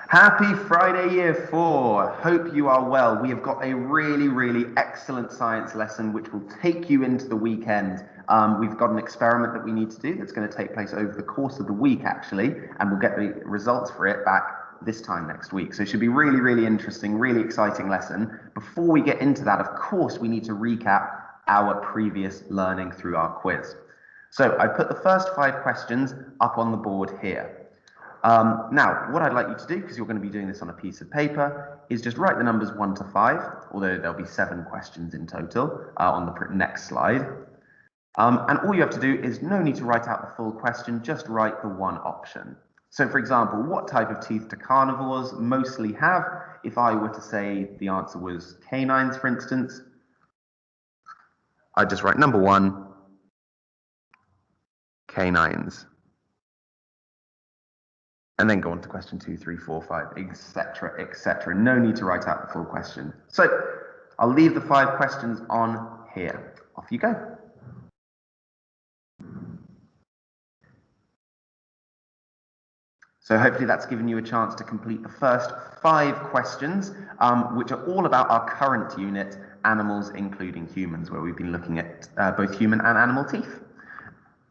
Happy Friday, Year 4. Hope you are well. We have got a really excellent science lesson which will take you into the weekend. We've got an experiment that we need to do that's going to take place over the course of the week, actually, and we'll get the results for it back this time next week. So it should be really interesting, really exciting lesson. Before we get into that, of course, we need to recap our previous learning through our quiz. So I put the first 5 questions up on the board here. Now, what I'd like you to do, because you're going to be doing this on a piece of paper, is just write the numbers 1 to 5, although there'll be 7 questions in total on the next slide. And all you have to do is no need to write out the full question, just write the one option. So, for example, what type of teeth do carnivores mostly have? If I were to say the answer was canines, for instance, I'd just write number 1, canines. And then go on to question 2, 3, 4, 5, etc. No need to write out the full question. So I'll leave the 5 questions on here. Off you go. So hopefully that's given you a chance to complete the first 5 questions, which are all about our current unit, animals including humans, where we've been looking at both human and animal teeth.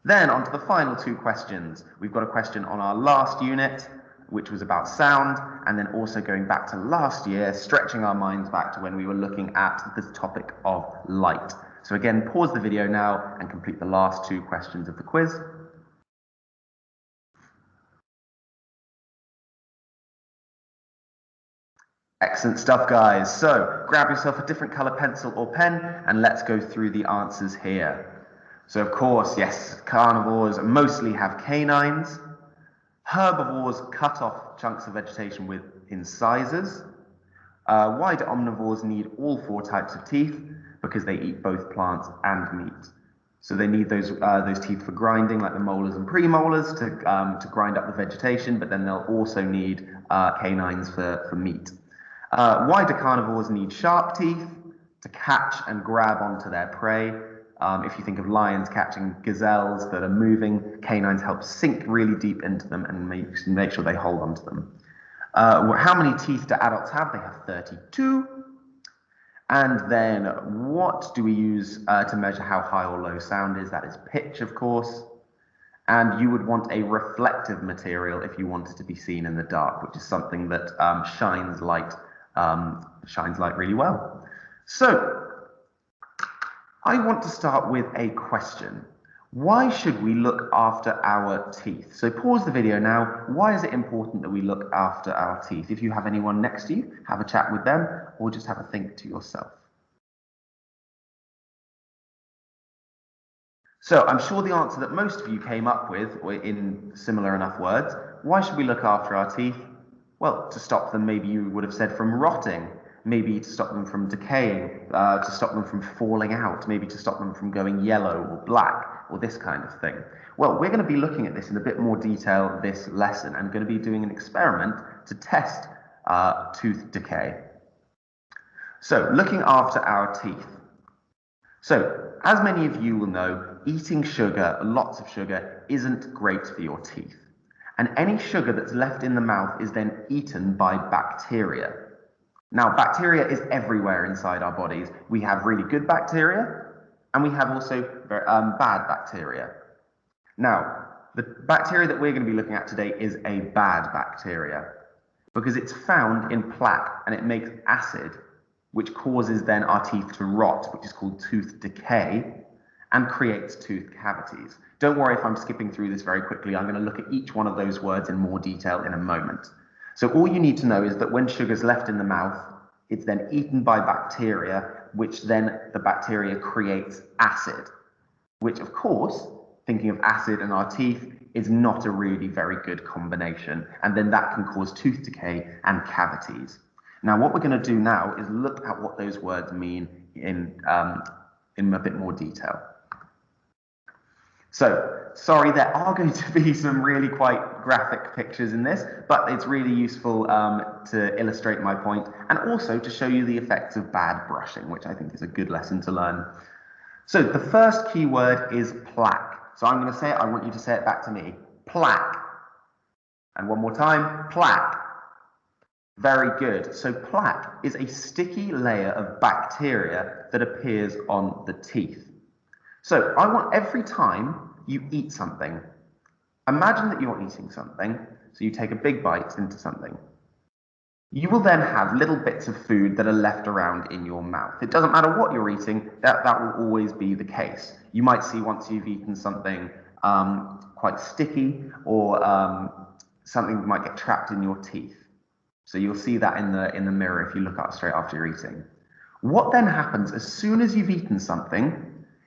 Then on to the final 2 questions. We've got a question on our last unit, which was about sound, and then also going back to last year, stretching our minds back to when we were looking at the topic of light. So again, pause the video now and complete the last 2 questions of the quiz. Excellent stuff, guys. So grab yourself a different color pencil or pen and let's go through the answers here. So of course, yes, carnivores mostly have canines. Herbivores cut off chunks of vegetation with incisors. Why do omnivores need all 4 types of teeth? Because they eat both plants and meat. So they need those teeth for grinding, like the molars and premolars, to grind up the vegetation, but then they'll also need canines for meat. Why do carnivores need sharp teeth? To catch and grab onto their prey. If you think of lions catching gazelles that are moving, canines help sink really deep into them and make sure they hold onto them. How many teeth do adults have? They have 32. And then what do we use to measure how high or low sound is? That is pitch, of course. And you would want a reflective material if you wanted to be seen in the dark, which is something that shines light really well. So I want to start with a question. Why should we look after our teeth? So pause the video now. Why is it important that we look after our teeth? If you have anyone next to you, have a chat with them or just have a think to yourself. So I'm sure the answer that most of you came up with were in similar enough words. Why should we look after our teeth? Well, to stop them, maybe you would have said from rotting, maybe to stop them from decaying, to stop them from falling out, maybe to stop them from going yellow or black, or this kind of thing. Well, we're going to be looking at this in a bit more detail this lesson and going to be doing an experiment to test tooth decay. So, looking after our teeth. So, as many of you will know, eating sugar, lots of sugar, isn't great for your teeth. And any sugar that's left in the mouth is then eaten by bacteria. Now, bacteria is everywhere inside our bodies. We have really good bacteria, and we have also bad bacteria. Now, the bacteria that we're going to be looking at today is a bad bacteria, because it's found in plaque, and it makes acid, which causes then our teeth to rot, which is called tooth decay, and creates tooth cavities. Don't worry if I'm skipping through this very quickly. I'm going to look at each one of those words in more detail in a moment. So all you need to know is that when sugar's left in the mouth, it's then eaten by bacteria, which then the bacteria creates acid, which of course, thinking of acid in our teeth, is not a really very good combination. And then that can cause tooth decay and cavities. Now, what we're going to do now is look at what those words mean in a bit more detail. So, sorry, there are going to be some really quite graphic pictures in this, but it's really useful to illustrate my point and also to show you the effects of bad brushing, which I think is a good lesson to learn. So, the first key word is plaque. So, I'm going to say it, I want you to say it back to me. Plaque. And one more time, plaque. Very good. So plaque is a sticky layer of bacteria that appears on the teeth. So I want every time you eat something, imagine that you're eating something, so you take a big bite into something. You will then have little bits of food that are left around in your mouth. It doesn't matter what you're eating, that will always be the case. You might see once you've eaten something quite sticky or something that might get trapped in your teeth. So you'll see that in the mirror if you look up straight after you're eating. What then happens as soon as you've eaten something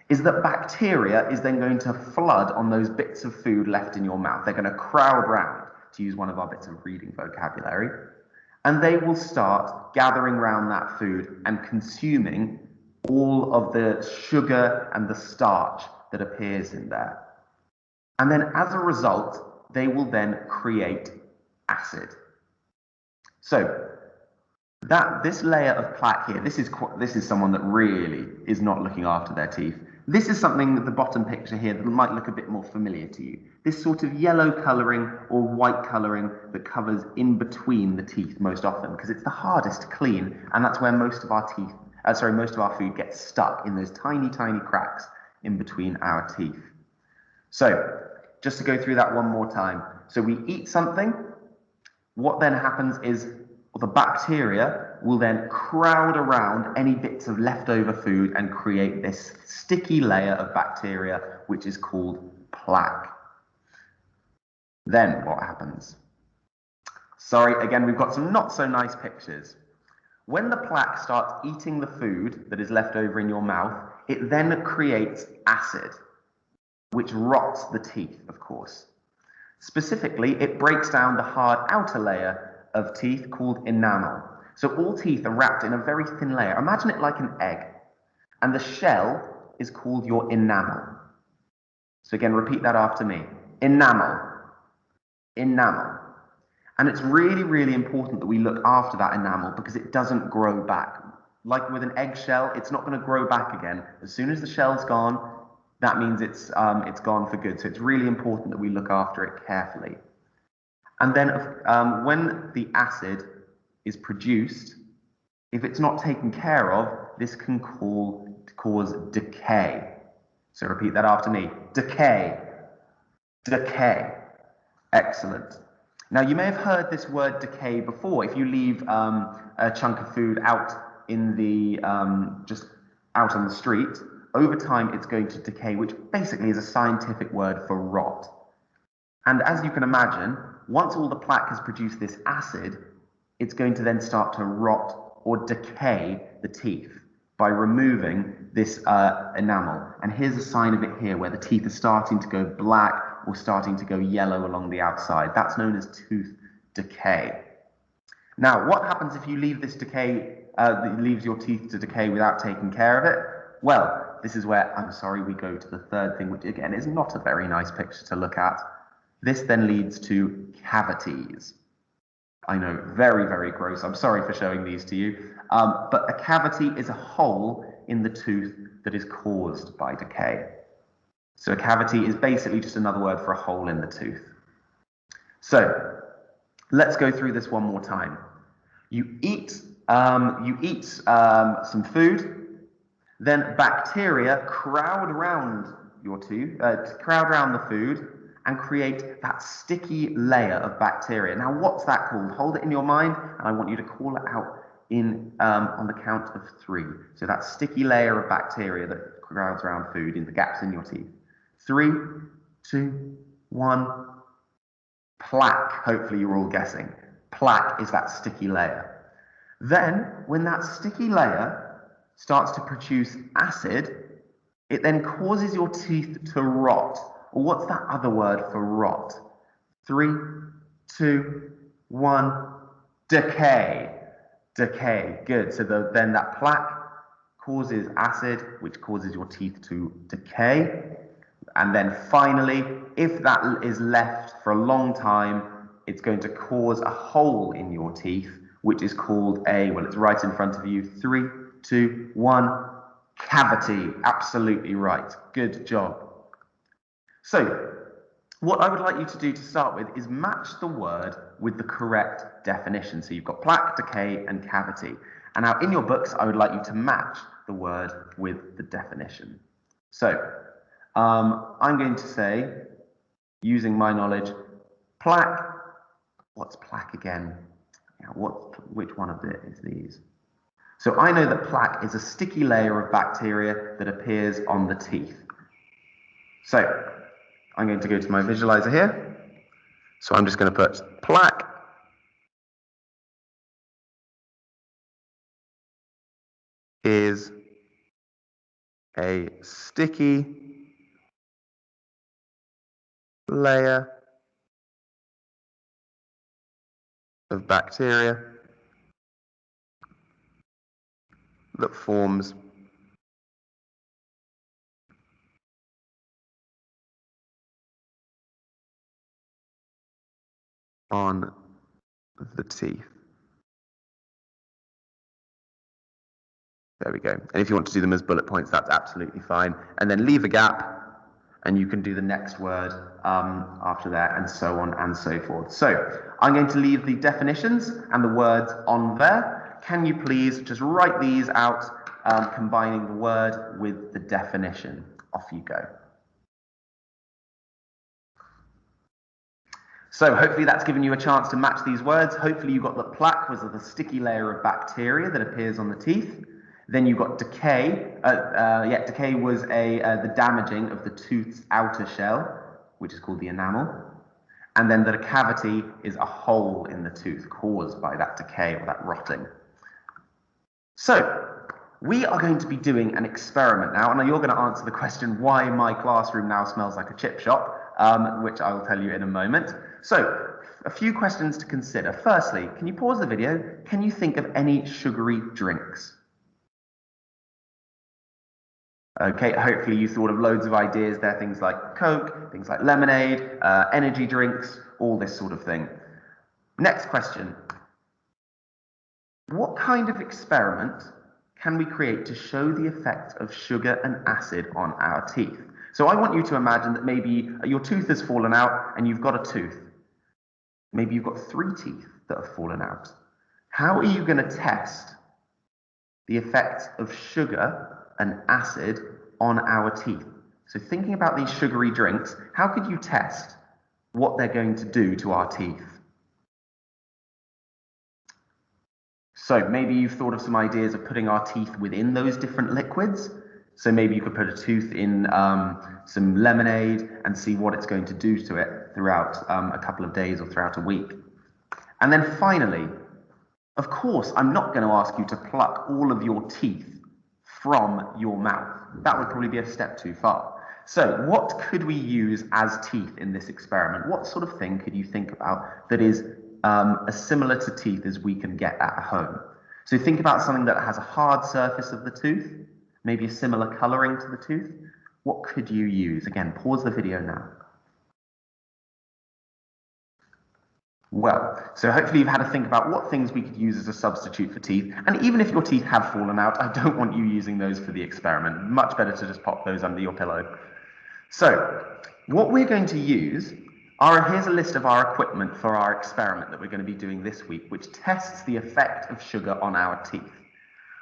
is that bacteria is then going to flood on those bits of food left in your mouth. They're going to crowd round, to use one of our bits of reading vocabulary, and they will start gathering around that food and consuming all of the sugar and the starch that appears in there. And then as a result, they will then create acid. So this layer of plaque here, this is someone that really is not looking after their teeth. This is something that the bottom picture here that might look a bit more familiar to you. This sort of yellow colouring or white colouring that covers in between the teeth most often, because it's the hardest to clean, and that's where most of our food gets stuck, in those tiny, tiny cracks in between our teeth. So just to go through that one more time. So we eat something. What then happens is the bacteria will then crowd around any bits of leftover food and create this sticky layer of bacteria, which is called plaque. Then what happens? Sorry, again, we've got some not so nice pictures. When the plaque starts eating the food that is left over in your mouth, it then creates acid, which rots the teeth, of course. Specifically, it breaks down the hard outer layer of teeth called enamel. So all teeth are wrapped in a very thin layer. Imagine it like an egg, and the shell is called your enamel. So again, repeat that after me. Enamel. Enamel. And it's really, really important that we look after that enamel because it doesn't grow back. Like with an eggshell, it's not going to grow back again. As soon as the shell's gone, that means it's gone for good. So it's really important that we look after it carefully. And then when the acid is produced, if it's not taken care of, this can cause decay. So repeat that after me. Decay. Decay. Excellent. Now you may have heard this word decay before. If you leave a chunk of food out in the just out on the street, over time it's going to decay, which basically is a scientific word for rot. And as you can imagine, once all the plaque has produced this acid, it's going to then start to rot or decay the teeth by removing this enamel. And here's a sign of it here where the teeth are starting to go black or starting to go yellow along the outside. That's known as tooth decay. Now, what happens if you leave this decay, leaves your teeth to decay without taking care of it? Well, this is where, I'm sorry, we go to the third thing, which again is not a very nice picture to look at. This then leads to cavities. I know, very, very gross. I'm sorry for showing these to you. But a cavity is a hole in the tooth that is caused by decay. So a cavity is basically just another word for a hole in the tooth. So let's go through this one more time. You eat some food, then bacteria crowd around your tooth, crowd around the food, and create that sticky layer of bacteria. Now, what's that called? Hold it in your mind, and I want you to call it out on the count of 3. So that sticky layer of bacteria that crowds around food in the gaps in your teeth. 3, 2, 1. Plaque. Hopefully you're all guessing. Plaque is that sticky layer. Then, when that sticky layer starts to produce acid, it then causes your teeth to rot. Or what's that other word for rot? 3, 2, 1. Decay. Decay. Good. So then that plaque causes acid, which causes your teeth to decay. And then finally, if that is left for a long time, it's going to cause a hole in your teeth, which is called well, it's right in front of you. 3, 2, 1. Cavity. Absolutely right. Good job. So, What I would like you to do to start with is match the word with the correct definition. So you've got plaque, decay, and cavity. And now in your books, I would like you to match the word with the definition. So I'm going to say, using my knowledge, plaque. What's plaque again? Which one of it is these? So I know that plaque is a sticky layer of bacteria that appears on the teeth. So I'm going to go to my visualizer here. So I'm just going to put plaque is a sticky layer of bacteria that forms on the teeth. There we go. And if you want to do them as bullet points, that's absolutely fine. And then leave a gap, and you can do the next word after that, and so on and so forth. So I'm going to leave the definitions and the words on there. Can you please just write these out, combining the word with the definition? Off you go. So hopefully that's given you a chance to match these words. Hopefully you got that plaque was the sticky layer of bacteria that appears on the teeth. Then you got decay. Decay was the damaging of the tooth's outer shell, which is called the enamel. And then the cavity is a hole in the tooth caused by that decay or that rotting. So we are going to be doing an experiment now, and you're going to answer the question why my classroom now smells like a chip shop, which I will tell you in a moment. So a few questions to consider. Firstly, can you pause the video? Can you think of any sugary drinks? Okay, hopefully you thought of loads of ideas there, things like Coke, things like lemonade, energy drinks, all this sort of thing. Next question. What kind of experiment can we create to show the effect of sugar and acid on our teeth? So I want you to imagine that maybe your tooth has fallen out and you've got a tooth. Maybe you've got 3 teeth that have fallen out. How are you going to test the effects of sugar and acid on our teeth? So thinking about these sugary drinks, how could you test what they're going to do to our teeth? So maybe you've thought of some ideas of putting our teeth within those different liquids. So maybe you could put a tooth in some lemonade and see what it's going to do to it throughout a couple of days or throughout a week. And then finally, of course, I'm not going to ask you to pluck all of your teeth from your mouth. That would probably be a step too far. So what could we use as teeth in this experiment? What sort of thing could you think about that is as similar to teeth as we can get at home? So think about something that has a hard surface of the tooth, maybe a similar coloring to the tooth. What could you use? Again, pause the video now. Well, so hopefully you've had to think about what things we could use as a substitute for teeth. And even if your teeth have fallen out, I don't want you using those for the experiment. Much better to just pop those under your pillow. So what we're going to use here's a list of our equipment for our experiment that we're going to be doing this week, which tests the effect of sugar on our teeth.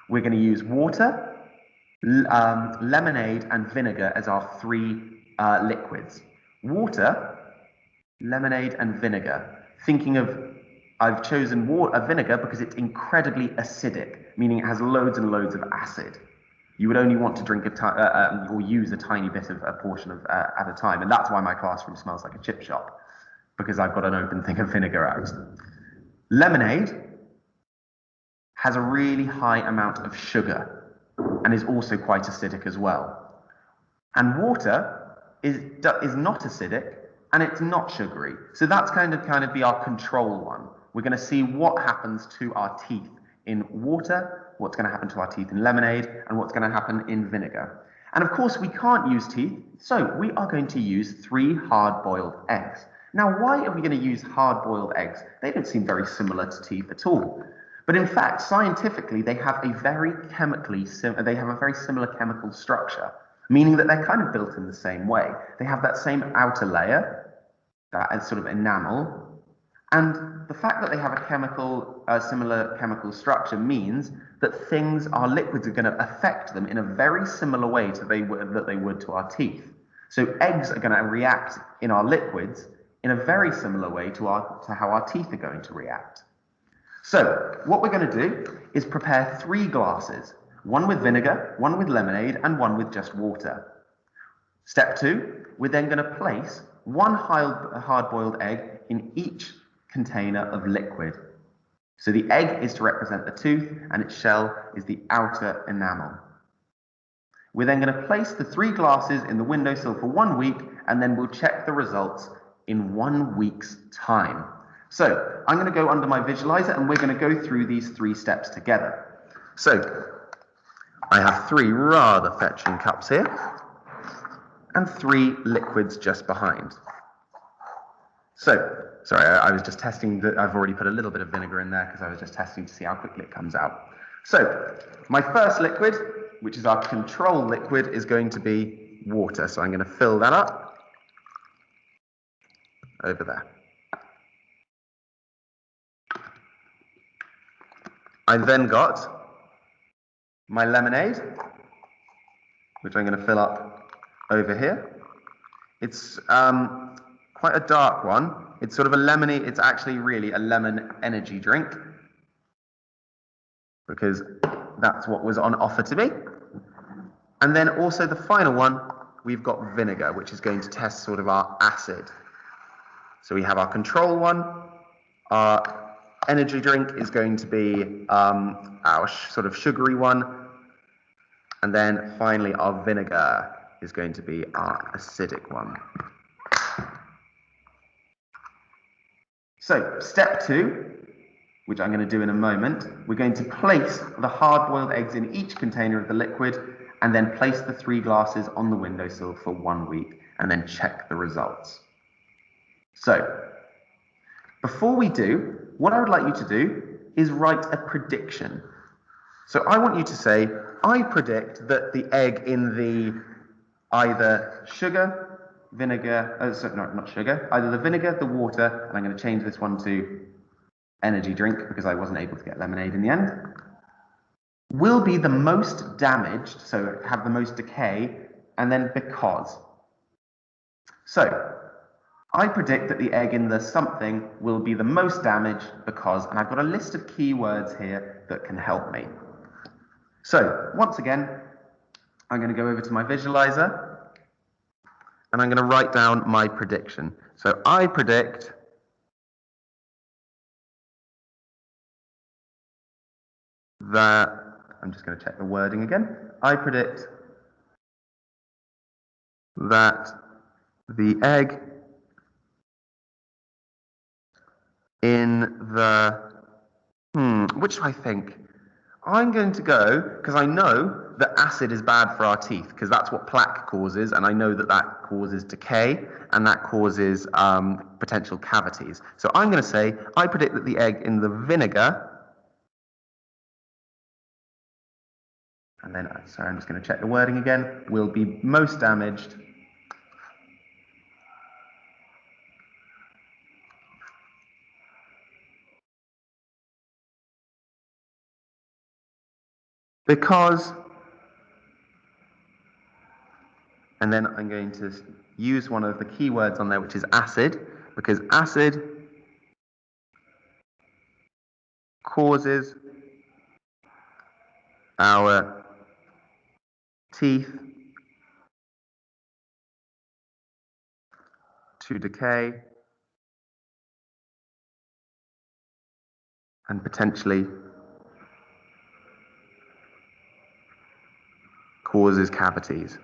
We're going to use water, lemonade, and vinegar as our 3 liquids. Water, lemonade, and vinegar. Thinking of, I've chosen vinegar because it's incredibly acidic, meaning it has loads and loads of acid. You would only want to drink or use a tiny bit of a portion of at a time, and that's why my classroom smells like a chip shop, because I've got an open thing of vinegar out. Lemonade has a really high amount of sugar and is also quite acidic as well. And water is not acidic, and it's not sugary. So that's kind of be our control one. We're going to see what happens to our teeth in water, what's going to happen to our teeth in lemonade, and what's going to happen in vinegar. And of course, we can't use teeth, so we are going to use 3 hard-boiled eggs. Now, why are we going to use hard-boiled eggs? They don't seem very similar to teeth at all. But in fact, scientifically, they have a very similar chemical structure, meaning that they're kind of built in the same way. They have that same outer layer, that sort of enamel. And the fact that they have a similar chemical structure means that liquids are going to affect them in a very similar way to that they would to our teeth. So eggs are going to react in our liquids in a very similar way to how our teeth are going to react. So what we're going to do is prepare 3 glasses, one with vinegar, one with lemonade, and one with just water. Step 2, we're then going to place 1 hard-boiled egg in each container of liquid. So the egg is to represent the tooth and its shell is the outer enamel. We're then going to place the 3 glasses in the windowsill for 1 week, and then we'll check the results in 1 week's time. So I'm going to go under my visualizer and we're going to go through these 3 steps together. So I have 3 rather fetching cups here and 3 liquids just behind. So, sorry, I was just testing that. I've already put a little bit of vinegar in there because I was just testing to see how quickly it comes out. So, my first liquid, which is our control liquid, is going to be water. So I'm going to fill that up over there. I've then got my lemonade, which I'm going to fill up over here. It's quite a dark one. It's sort of a lemony, it's actually really a lemon energy drink because that's what was on offer to me. And then also the final one, we've got vinegar, which is going to test sort of our acid. So we have our control one, our energy drink is going to be our sort of sugary one, and then finally our vinegar is going to be our acidic one. So, step 2, which I'm going to do in a moment, we're going to place the hard-boiled eggs in each container of the liquid and then place the 3 glasses on the windowsill for 1 week and then check the results. So, before we do, what I would like you to do is write a prediction. So I want you to say, I predict that the egg in the either sugar, vinegar, not sugar, either the vinegar, the water, and I'm going to change this one to energy drink because I wasn't able to get lemonade in the end, will be the most damaged, so have the most decay, and then because. So, I predict that the egg in the something will be the most damaged because, and I've got a list of keywords here that can help me. So, once again, I'm going to go over to my visualizer and I'm going to write down my prediction. So I predict that, I'm just going to check the wording again. I predict that the egg in the, which do I think? I'm going to go, because I know that acid is bad for our teeth, because that's what plaque causes, and I know that that causes decay, and that causes potential cavities. So I'm going to say, I predict that the egg in the vinegar, and then, sorry, I'm just going to check the wording again, will be most damaged because, and then I'm going to use one of the keywords on there, which is acid, because acid causes our teeth to decay and potentially causes cavities.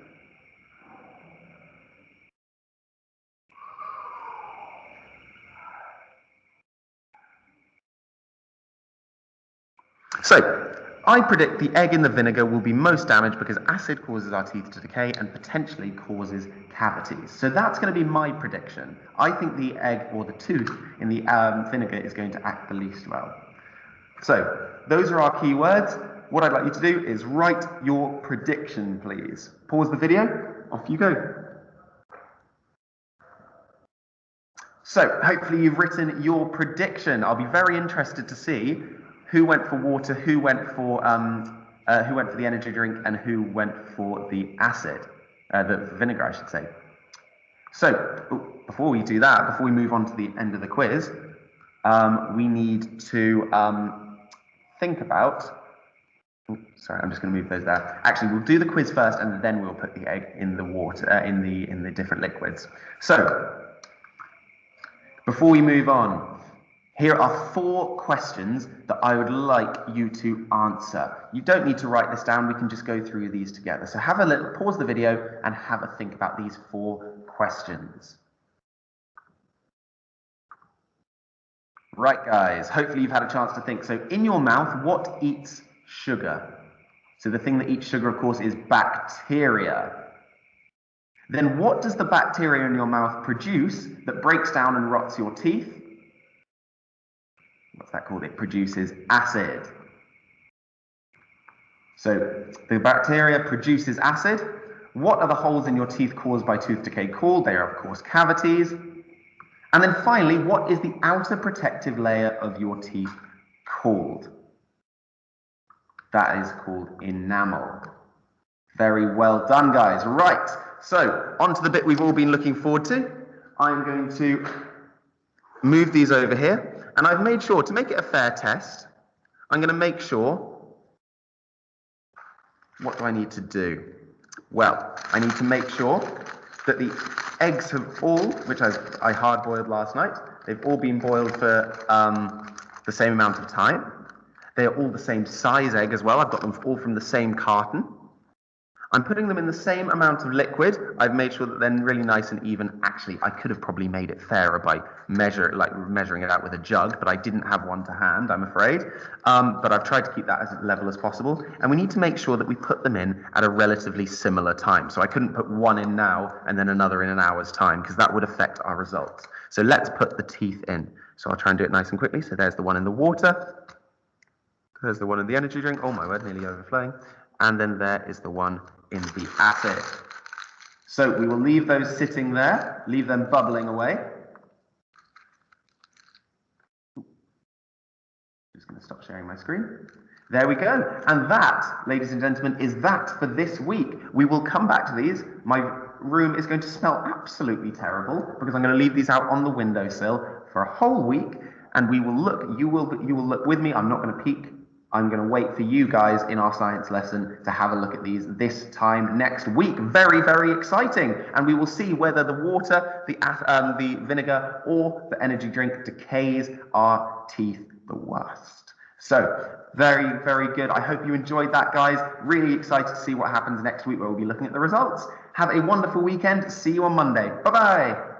So, I predict the egg in the vinegar will be most damaged because acid causes our teeth to decay and potentially causes cavities. So that's going to be my prediction. I think the egg or the tooth in the vinegar is going to act the least well. So, those are our keywords. What I'd like you to do is write your prediction, please. Pause the video. Off you go. So hopefully you've written your prediction. I'll be very interested to see who went for water, who went for the energy drink, and who went for the acid, the vinegar, I should say. So before we do that, before we move on to the end of the quiz, we need to think about. Sorry, I'm just going to move those there. Actually, we'll do the quiz first, and then we'll put the egg in the water, in the different liquids. So before we move on, here are 4 questions that I would like you to answer. You don't need to write this down. We can just go through these together. So have a little, pause the video and have a think about these 4 questions. Right, guys, hopefully you've had a chance to think. So in your mouth, what eats sugar? So the thing that eats sugar, of course, is bacteria. Then what does the bacteria in your mouth produce that breaks down and rots your teeth? What's that called? It produces acid. So the bacteria produces acid. What are the holes in your teeth caused by tooth decay called? They are, of course, cavities. And then finally, what is the outer protective layer of your teeth called? That is called enamel. Very well done, guys. Right, so on to the bit we've all been looking forward to. I'm going to move these over here, and I've made sure, to make it a fair test, I'm going to make sure, what do I need to do? Well, I need to make sure that the eggs have all, which I hard-boiled last night, they've all been boiled for the same amount of time. They are all the same size egg as well. I've got them all from the same carton. I'm putting them in the same amount of liquid. I've made sure that they're really nice and even. Actually, I could have probably made it fairer by measuring it out with a jug, but I didn't have one to hand, I'm afraid. But I've tried to keep that as level as possible. And we need to make sure that we put them in at a relatively similar time. So I couldn't put one in now and then another in an hour's time, because that would affect our results. So let's put the teeth in. So I'll try and do it nice and quickly. So there's the one in the water. There's the one in the energy drink. Oh my word, nearly overflowing. And then there is the one in the acid. So we will leave those sitting there, leave them bubbling away. Just going to stop sharing my screen. There we go. And that, ladies and gentlemen, is that for this week. We will come back to these. My room is going to smell absolutely terrible because I'm going to leave these out on the windowsill for a whole week, and we will look. You will look with me. I'm not going to peek. I'm going to wait for you guys in our science lesson to have a look at these this time next week. Very, very exciting. And we will see whether the water, the vinegar, or the energy drink decays our teeth the worst. So, very, very good. I hope you enjoyed that, guys. Really excited to see what happens next week, where we'll be looking at the results. Have a wonderful weekend. See you on Monday. Bye-bye.